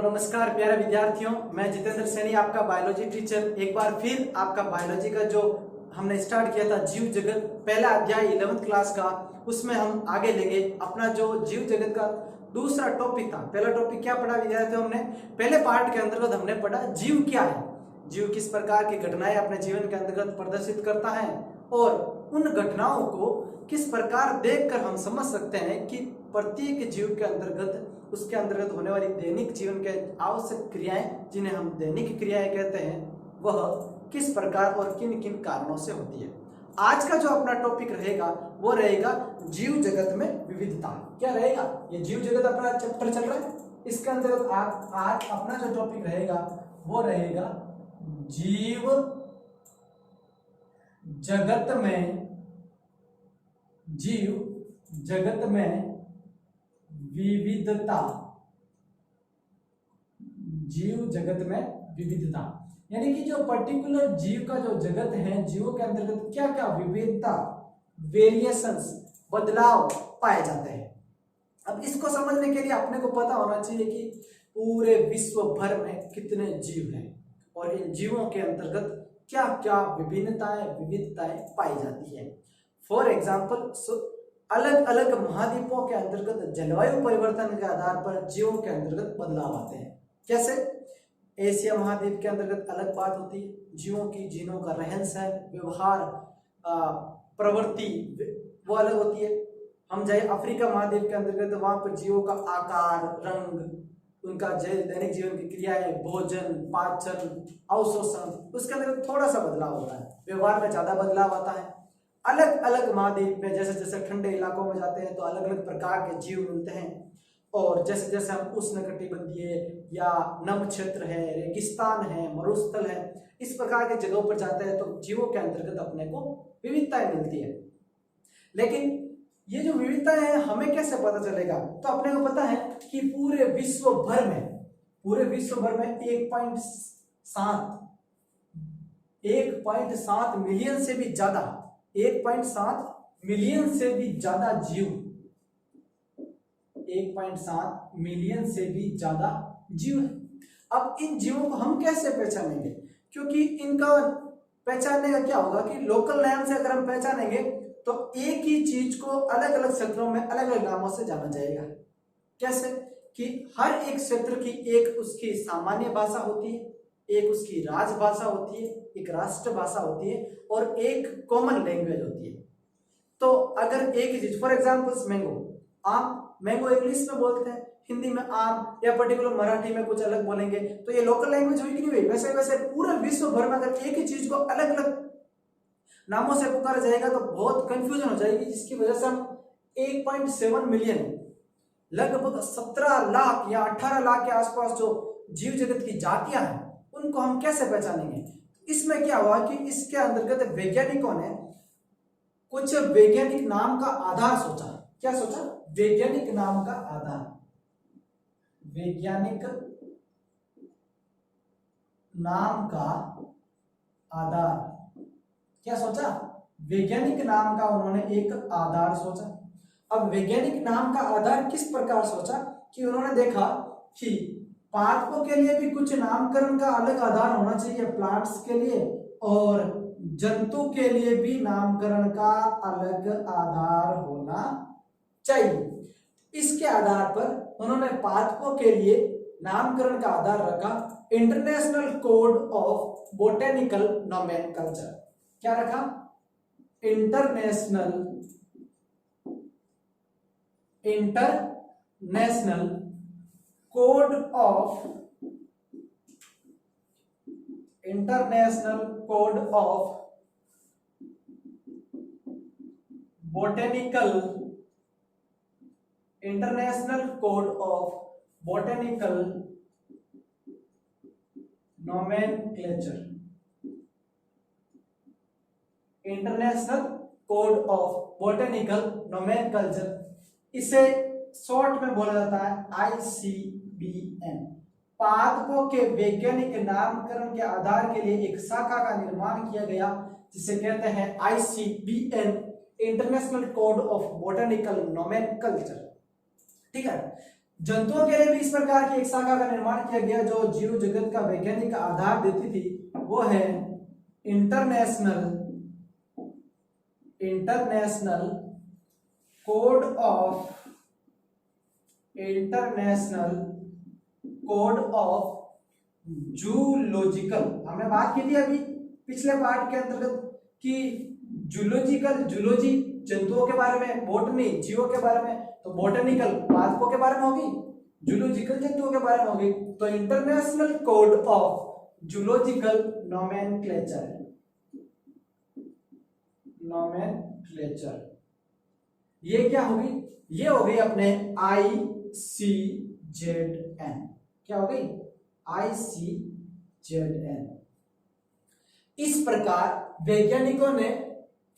नमस्कार प्यारे विद्यार्थियों, मैं जितेंद्र सैनी आपका बायोलॉजी टीचर। एक बार फिर आपका बायोलॉजी का जो हमने स्टार्ट किया था जीव जगत पहला अध्याय 11th क्लास का, उसमें हम आगे लेंगे। अपना जो जीव जगत का दूसरा टॉपिक था, पहला टॉपिक क्या पढ़ा विद्यार्थियों? हमने पहले पार्ट के अंतर्गत हमने पढ़ा जीव क्या है, जीव किस प्रकार की घटनाएं अपने जीवन के अंतर्गत प्रदर्शित करता है और उन घटनाओं को किस प्रकार देखकर हम समझ सकते हैं कि प्रत्येक जीव के अंतर्गत उसके अंतर्गत होने वाली दैनिक जीवन के आवश्यक क्रियाएं, जिन्हें हम दैनिक क्रियाएं कहते हैं, वह किस प्रकार और किन किन कारणों से होती है। आज का जो अपना टॉपिक रहेगा वो रहेगा जीव जगत में विविधता। क्या रहेगा? ये जीव जगत अपना चैप्टर चल रहा है, इसके अंतर्गत आज अपना जो टॉपिक रहेगा वो रहेगा जीव जगत में विविधता। जीव जगत में विविधता यानी कि जो पर्टिकुलर जीव का जो जगत है, जीवों के अंतर्गत क्या क्या विविधता, वेरिएशंस, बदलाव पाए जाते हैं। अब इसको समझने के लिए अपने को पता होना चाहिए कि पूरे विश्व भर में कितने जीव हैं और इन जीवों के अंतर्गत क्या क्या विविधताएं पाई जाती है। फॉर एग्जाम्पल, अलग अलग महाद्वीपों के अंतर्गत जलवायु परिवर्तन के आधार पर जीवों के अंतर्गत बदलाव आते हैं। कैसे? एशिया महाद्वीप के अंतर्गत अलग बात होती है, जीवों की जीनों का रहन सहन, व्यवहार, प्रवृत्ति वो अलग होती है। हम जाए अफ्रीका महाद्वीप के अंतर्गत, वहां पर जीवों का आकार, रंग, उनका दैनिक जीवन की क्रियाएं, भोजन, पाचन, अवशोषण, उसके अंदर थोड़ा सा बदलाव होता है, व्यवहार में ज्यादा बदलाव आता है। अलग अलग महाद्वीप में जैसे जैसे ठंडे इलाकों में जाते हैं तो अलग अलग प्रकार के जीव मिलते हैं, और जैसे जैसे हम उष्णकटिबंधीय या नम क्षेत्र है, रेगिस्तान है, मरुस्थल है, इस प्रकार के जगहों पर जाते हैं तो जीवों के अंतर्गत अपने को विविधताएं मिलती है। लेकिन ये जो विविधताएं हैं हमें कैसे पता चलेगा? तो अपने को पता है कि पूरे विश्व भर में 1.7 मिलियन से भी ज्यादा 1.7 मिलियन से भी ज्यादा जीव 1.7 मिलियन से भी ज्यादा जीव है। अब इन जीवों को हम कैसे पहचानेंगे? क्योंकि इनका पहचानने का क्या होगा कि लोकल नाम से अगर हम पहचानेंगे तो एक ही चीज को अलग अलग क्षेत्रों में अलग अलग नामों से जाना जाएगा। कैसे? कि हर एक क्षेत्र की एक उसकी सामान्य भाषा होती है, एक उसकी राजभाषा होती है, एक राष्ट्रभाषा होती है और एक कॉमन लैंग्वेज होती है। तो अगर एक ही चीज, फॉर एग्जाम्पल मैंगो, आम, मैंगो इंग्लिश में बोलते हैं, हिंदी में आम, या पर्टिकुलर मराठी में कुछ अलग बोलेंगे, तो ये लोकल लैंग्वेज हुई कि नहीं हुई? वैसे वैसे पूरे विश्व भर में अगर एक ही चीज को अलग अलग नामों से पुकारा जाएगा तो बहुत कंफ्यूजन हो जाएगी, जिसकी वजह से हम 1.7 मिलियन, लगभग 17 लाख या 18 लाख के आसपास जो जीव जगत की जातियां हैं उनको हम कैसे पहचानेंगे? इसमें क्या हुआ कि इसके अंतर्गत वैज्ञानिकों ने कुछ वैज्ञानिक नाम का आधार सोचा। क्या सोचा? वैज्ञानिक नाम का आधार, वैज्ञानिक नाम का आधार। क्या सोचा? वैज्ञानिक नाम का उन्होंने एक आधार सोचा। अब वैज्ञानिक नाम का आधार किस प्रकार सोचा कि उन्होंने देखा कि पादपों के लिए भी कुछ नामकरण का अलग आधार होना चाहिए, प्लांट्स के लिए, और जंतु के लिए भी नामकरण का अलग आधार होना चाहिए। इसके आधार पर उन्होंने पादपों के लिए नामकरण का आधार रखा international code of botanical nomenclature. क्या रखा? International code of botanical nomenclature. International code of botanical nomenclature, इसे शॉर्ट में बोला जाता है ICBN। पादपों के वैज्ञानिक नामकरण के आधार के लिए एक शाखा का निर्माण किया गया जिसे कहते हैं ICBN, international code of botanical nomenclature. ठीक है, जंतुओं के लिए भी इस प्रकार की एक शाखा का निर्माण किया गया जो जीव जगत का वैज्ञानिक आधार देती थी, वो है इंटरनेशनल कोड ऑफ जूलॉजिकल। हमने बात की थी अभी पिछले पार्ट के अंतर्गत कि जूलॉजी जंतुओं के बारे में, बॉटनी जीवों के बारे में, तो बॉटनिकल पादपों के बारे में होगी, जूलॉजिकल जंतुओं के बारे में होगी। तो international code of zoological nomenclature ये क्या होगी? ये हो गई अपने ICZN। क्या हो गई? ICZN। इस प्रकार वैज्ञानिकों ने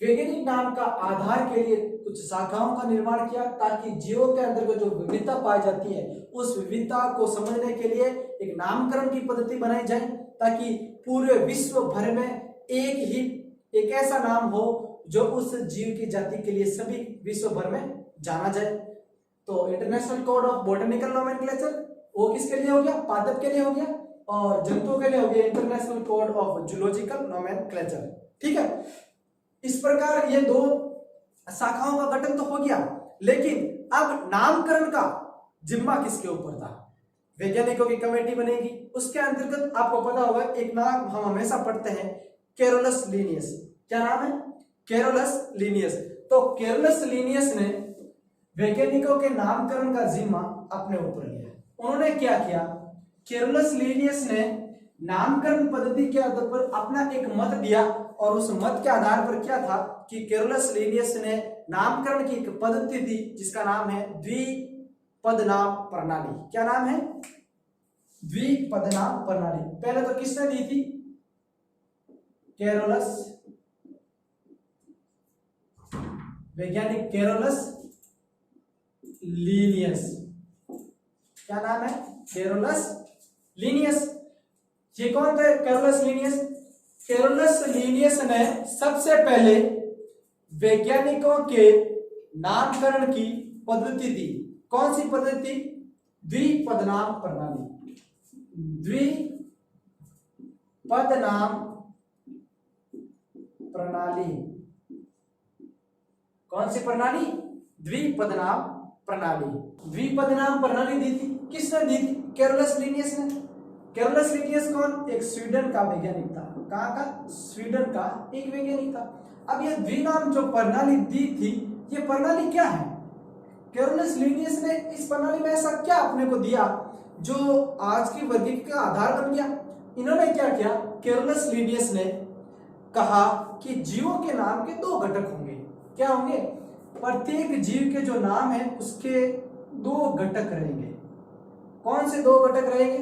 वैज्ञानिक नाम का आधार के लिए कुछ शाखाओं का निर्माण किया ताकि जीवों के अंदर जो विविधता पाई जाती है उस विविधता को समझने के लिए एक नामकरण की पद्धति बनाई जाए ताकि पूरे विश्व भर में एक ऐसा नाम हो जो उस जीव की जाति के लिए सभी विश्व भर में जाना जाए। तो international code of botanical nomenclature वो किसके लिए हो गया? पादप के लिए हो गया, और जंतुओं के लिए हो गया international code of zoological nomenclature. ठीक है, इस प्रकार ये दो शाखाओं का गठन तो हो गया, लेकिन अब नामकरण का जिम्मा किसके ऊपर था? वैज्ञानिकों की कमेटी बनेगी, उसके अंतर्गत आपको पता होगा एक नाम हम हमेशा पढ़ते हैं, कैरोलस लीनियस। क्या नाम है? Carolus Linnaeus. तो कैरोलस लीनियस ने वैज्ञानिकों के नामकरण का जिम्मा अपने ऊपर लिया। उन्होंने क्या किया? कैरोलस लीनियस ने नामकरण पद्धति के आधार पर अपना एक मत दिया, और उस मत के आधार पर क्या था कि कैरोलस लीनियस ने नामकरण की एक पद्धति दी जिसका नाम है द्विपदनाम प्रणाली। क्या नाम है? द्विपदनाम प्रणाली। पहले तो किसने दी थी? कैरोलस, वैज्ञानिक कैरोलस लीनियस। क्या नाम है? Carolus Linnaeus. ये कौन थे कैरोलस लीनियस? कैरोलस लीनियस ने सबसे पहले वैज्ञानिकों के नामकरण की पद्धति दी। कौन सी पद्धति? द्विपदनाम प्रणाली। द्विपदनाम प्रणाली। कौन सी प्रणाली? द्विपदनाम प्रणाली। द्विपदनाम प्रणाली दी थी। किसने दी थी? कैरोलस लीनियस ने। कैरोलस लीनियस कौन? एक स्वीडन का वैज्ञानिक था। कहाँ का? स्वीडन का एक वैज्ञानिक था। अब ये द्विनाम जो प्रणाली दी थी, ये प्रणाली क्या है? कैरोलस लीनियस ने इस प्रणाली में ऐसा क्या अपने को दिया जो आज की वर्गीकरण का आधार बन गया? इन्होंने क्या किया? कैरोलस लीनियस ने कहा कि जीवों के नाम के दो घटक होंगे। क्या होंगे? प्रत्येक जीव के जो नाम है उसके दो घटक रहेंगे। कौन से दो घटक रहेंगे?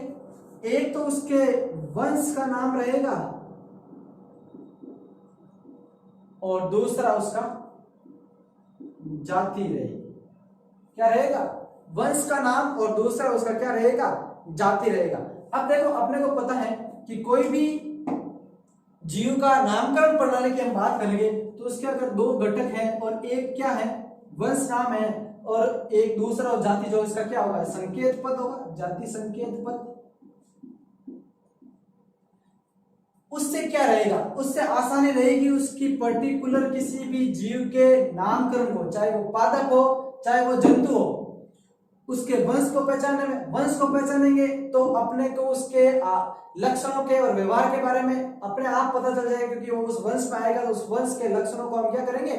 एक तो उसके वंश का नाम रहेगा और दूसरा उसका जाति रहेगी। क्या रहेगा? वंश का नाम और दूसरा उसका क्या रहेगा? जाति रहेगा। अब देखो, अपने को पता है कि कोई भी जीव का नामकरण प्रणाली की हम बात करेंगे तो उसके अगर दो घटक हैं और एक क्या है? वंश नाम है, और एक दूसरा और जाति जो इसका क्या होगा? संकेत पद होगा, जाति संकेत पद। उससे क्या रहेगा? उससे आसानी रहेगी उसकी पर्टिकुलर किसी भी जीव के नामकरण को, चाहे वो पादप हो चाहे वो जंतु हो, उसके वंश को पहचानने में। वंश को पहचानेंगे तो अपने को उसके लक्षणों के और व्यवहार के बारे में अपने आप पता चल जाएगा, क्योंकि वो उस वंश में आएगा तो उस वंश के लक्षणों को हम क्या करेंगे?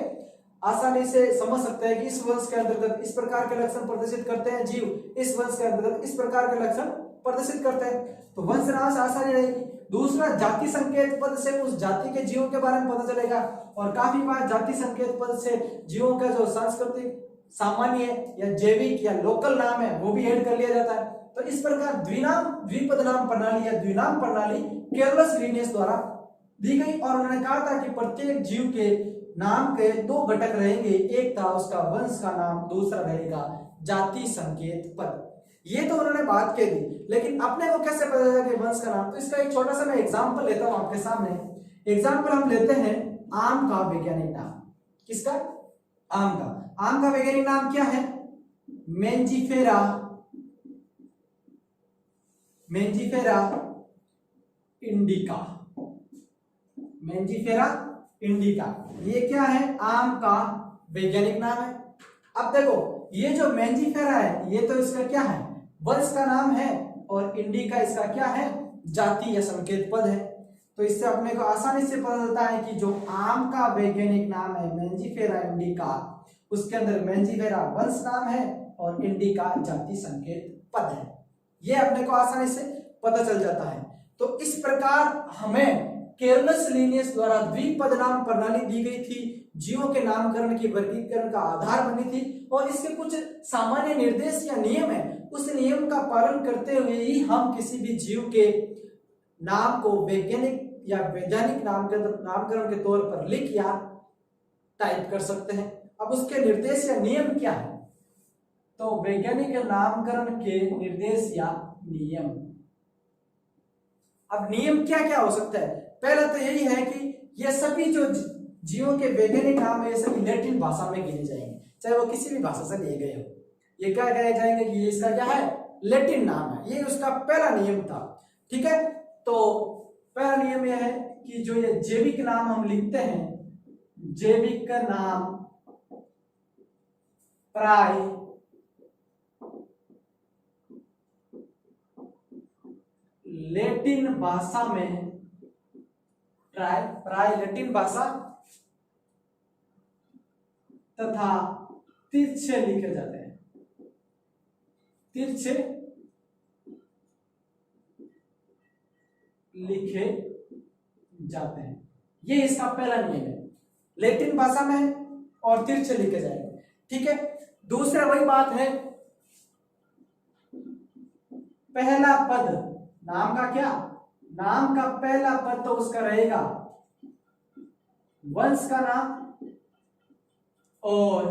आसानी से समझ सकते हैं कि इस वंश के अंतर्गत इस प्रकार के लक्षण प्रदर्शित करते हैं जीव, इस वंश के अंतर्गत इस प्रकार के लक्षण प्रदर्शित करते हैं, तो वंश नाम से आसानी रहेगी। दूसरा, जाति संकेत पद से उस जाति के जीवों के बारे में पता चलेगा, और काफी बार जाति संकेत पद से जीवों का जो सांस्कृतिक, सामान्य या जैविक या लोकल नाम है वो भी ऐड कर लिया जाता है। तो इस प्रकार द्विपदनाम प्रणाली या द्विनाम प्रणाली कैरोलस लीनियस द्वारा दी गई, और उन्होंने कहा था कि प्रत्येक जीव के नाम के दो घटक रहेंगे, एक था उसका वंश का नाम, दूसरा रहेगा जाति संकेत पद। ये तो उन्होंने बात कह दी, लेकिन अपने को कैसे पता चला कि वंश का नाम? तो इसका एक छोटा सा मैं एग्जांपल लेता हूं आपके सामने। एग्जांपल हम लेते हैं आम का वैज्ञानिक नाम। किसका? आम का। आम का वैज्ञानिक नाम क्या है? मेंजिफेरा मेंजिफेरा इंडिका। मेंजिफेरा इंडिका ये क्या है? आम का वैज्ञानिक नाम है। अब देखो ये जो मेंजिफेरा है ये तो इसका क्या है? वंश का नाम है, और इंडिका इसका क्या है? जाति या संकेत पद है। तो इससे अपने को आसानी से पता चलता है कि जो आम का वैज्ञानिक नाम है मेंजिफेरा इंडिका, उसके अंदर मेंजिफेरा वंश नाम है और इंडिका जाति संकेत पद है। ये अपने को आसानी से पता चल जाता है। तो इस प्रकार हमें केरलस लीनियस द्वारा द्विपद नाम प्रणाली दी गई थी, जीवों के नामकरण की वर्गीकरण का आधार बनी थी, और इसके कुछ सामान्य निर्देश या नियम है। उस नियम का पालन करते हुए ही हम किसी भी जीव के नाम को वैज्ञानिक या वैज्ञानिक नामकरण के तौर पर लिख या टाइप कर सकते हैं। अब उसके निर्देश या नियम क्या है? तो वैज्ञानिक नामकरण के निर्देश या नियम, अब नियम क्या क्या हो सकता है? पहला तो यही है कि ये सभी जो जीवों के वैज्ञानिक नाम है ये सभी लैटिन भाषा में गिने जाएंगे, चाहे वो किसी भी भाषा से लिए गए हो। ये क्या कहे जाएंगे कि ये इसका क्या है? लैटिन नाम है। ये उसका पहला नियम था। ठीक है, तो पहला नियम यह है कि जो ये जैविक नाम हम लिखते हैं, जैविक नाम प्राय लैटिन भाषा में, प्राय लैटिन भाषा तथा तिरछे लिखे जाते हैं, तिरछे लिखे जाते हैं। ये इसका पहला नियम है, लैटिन भाषा में और तिरछे लिखे जाएंगे। ठीक है, दूसरा वही बात है, पहला पद नाम का क्या? नाम का पहला पद तो उसका रहेगा वंश का नाम, और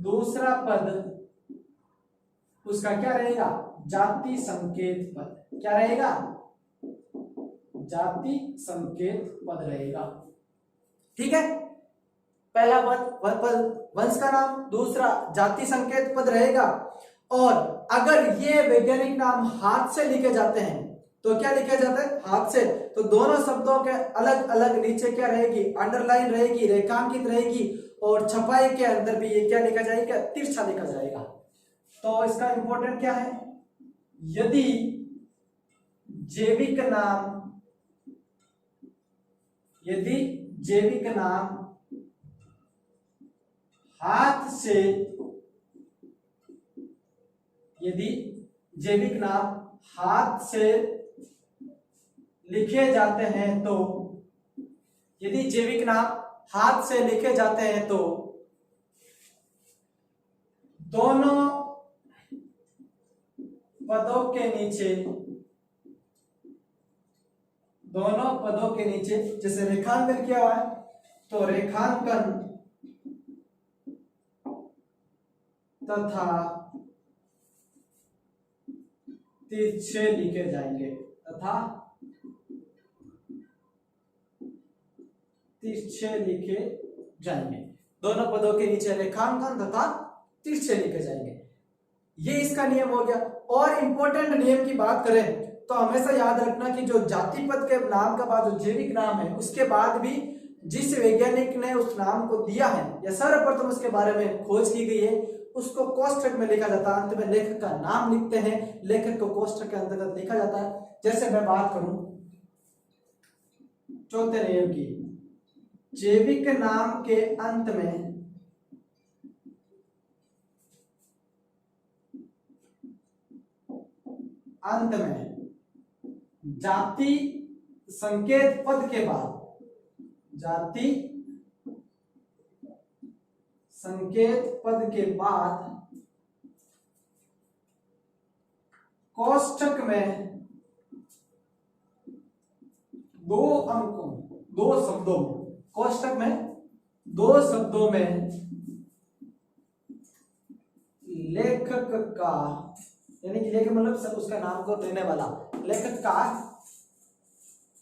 दूसरा पद उसका क्या रहेगा? जाति संकेत पद। क्या रहेगा? जाति संकेत पद रहेगा। ठीक है, पहला पद वंश का नाम, दूसरा जाति संकेत पद रहेगा। और अगर ये वैज्ञानिक नाम हाथ से लिखे जाते हैं तो क्या लिखे जाता है? हाथ से। तो दोनों शब्दों के अलग अलग नीचे क्या रहेगी? अंडरलाइन रहेगी, रेखांकित रहेगी, और छपाई के अंदर भी ये क्या लिखा जाएगा? तिरछा लिखा जाएगा। तो इसका इंपॉर्टेंट क्या है? यदि जैविक नाम हाथ से, यदि जैविक नाम हाथ से लिखे जाते हैं तो, यदि जैविक नाम हाथ से लिखे जाते हैं तो दोनों पदों के नीचे जैसे रेखांकन किया हुआ है तो रेखांकन तथा तिरछे लिखे जाएंगे, तथा तिरछे लिखे जाएंगे। दोनों पदों के नीचे रेखांकन तथा तिरछे लिखे जाएंगे। ये इसका नियम हो गया। और इंपॉर्टेंट नियम की बात करें तो हमेशा याद रखना कि जो जाति पद के नाम का बाद जो जैविक नाम है उसके बाद भी जिस वैज्ञानिक ने उस नाम को दिया है या सर्वप्रथम उसके बारे में खोज की गई है उसको कोष्ठक में लिखा जाता है। अंत में लेखक का नाम लिखते हैं, लेखक को कोष्ठक के अंतर्गत लिखा जाता है। जैसे मैं बात करूं चौथे नियम की, जैविक नाम के अंत में जाति संकेत पद के बाद, जाति संकेत पद के बाद कोष्ठक में कोष्ठक में दो शब्दों में लेखक का, यानी कि लेखक मतलब सब उसका नाम को देने वाला, लेखक का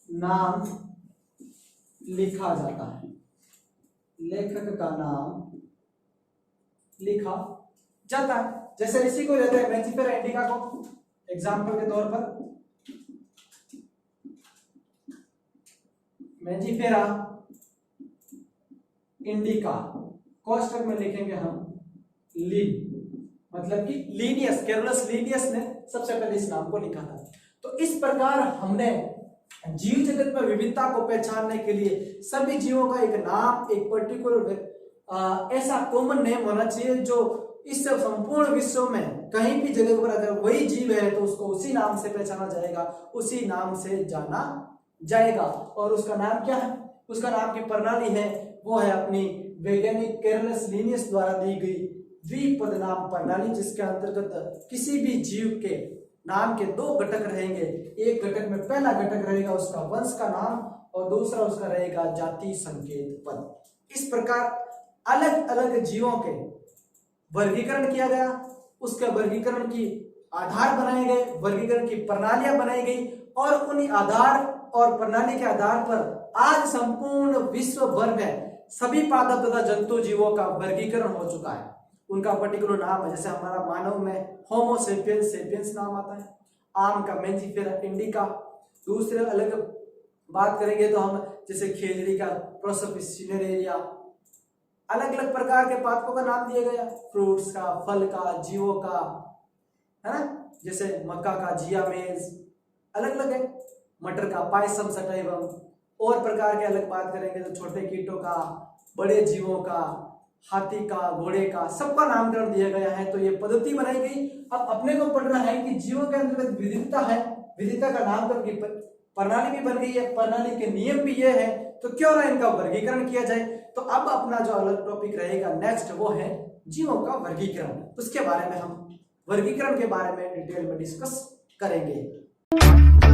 नाम लिखा जाता है। लेखक का नाम लिखा जाता है। जैसे इसी को लेते हैं मेंजिफेरा इंडिका को एग्जाम्पल के तौर पर, मेंजिफेरा इंडिका कोष्टक में लिखेंगे हम लीन, मतलब कि लीनियस, कैरोलस लीनियस ने सबसे पहले इस नाम को लिखा था। तो इस प्रकार हमने जीव जगत में विविधता को पहचानने के लिए सभी जीवों का एक नाम, एक पर्टिकुलर ऐसा कॉमन नेम होना चाहिए जो इस संपूर्ण विश्व में कहीं भी जगह पर अगर वही जीव है तो उसको उसी नाम से पहचाना जाएगा, उसी नाम से जाना जाएगा। और उसका नाम क्या है? उसका नाम की प्रणाली है वो है अपनी वैज्ञानिक कैरोलस लीनियस द्वारा दी गई द्विपद नाम प्रणाली, जिसके अंतर्गत किसी भी जीव के नाम के दो घटक रहेंगे। एक घटक में पहला घटक रहेगा उसका वंश का नाम और दूसरा उसका रहेगा जाति संकेत पद। इस प्रकार अलग अलग जीवों के वर्गीकरण किया गया, उसके वर्गीकरण की आधार बनाए गए, वर्गीकरण की प्रणालियां बनाई गई और उन्हीं आधार और प्रणाली के आधार पर आज संपूर्ण विश्व भर में सभी पादप तथा जंतु जीवों का वर्गीकरण हो चुका है। उनका पर्टिकुलर नाम है, जैसे हमारा मानव में होमो सेपियंस सेपियंस नाम आता है, आम का मेंजिफेरा इंडिका, दूसरे अलग बात करेंगे तो हम जैसे खेजड़ी का प्रोसोपिस सिनेरेरिया, अलग अलग प्रकार के पादपों का नाम दिया गया, फ्रूट्स का, फल का, जीवों का, है ना, जैसे मक्का का जियामेज अलग अलग है, मटर का पायसम सटाइवम, और प्रकार के अलग बात करेंगे तो छोटे कीटों का, बड़े जीवों का, हाथी का, घोड़े का, सबका नामकरण दिया गया है। तो ये पद्धति बनाई गई। अब अपने को पढ़ना है कि जीवों के अंतर्गत विविधता है, विविधता का नामकरण की प्रणाली भी बन गई है, प्रणाली के नियम भी ये है, तो क्यों ना इनका वर्गीकरण किया जाए। तो अब अपना जो अलग टॉपिक रहेगा नेक्स्ट वो है जीवों का वर्गीकरण। उसके बारे में हम वर्गीकरण के बारे में डिटेल में डिस्कस करेंगे।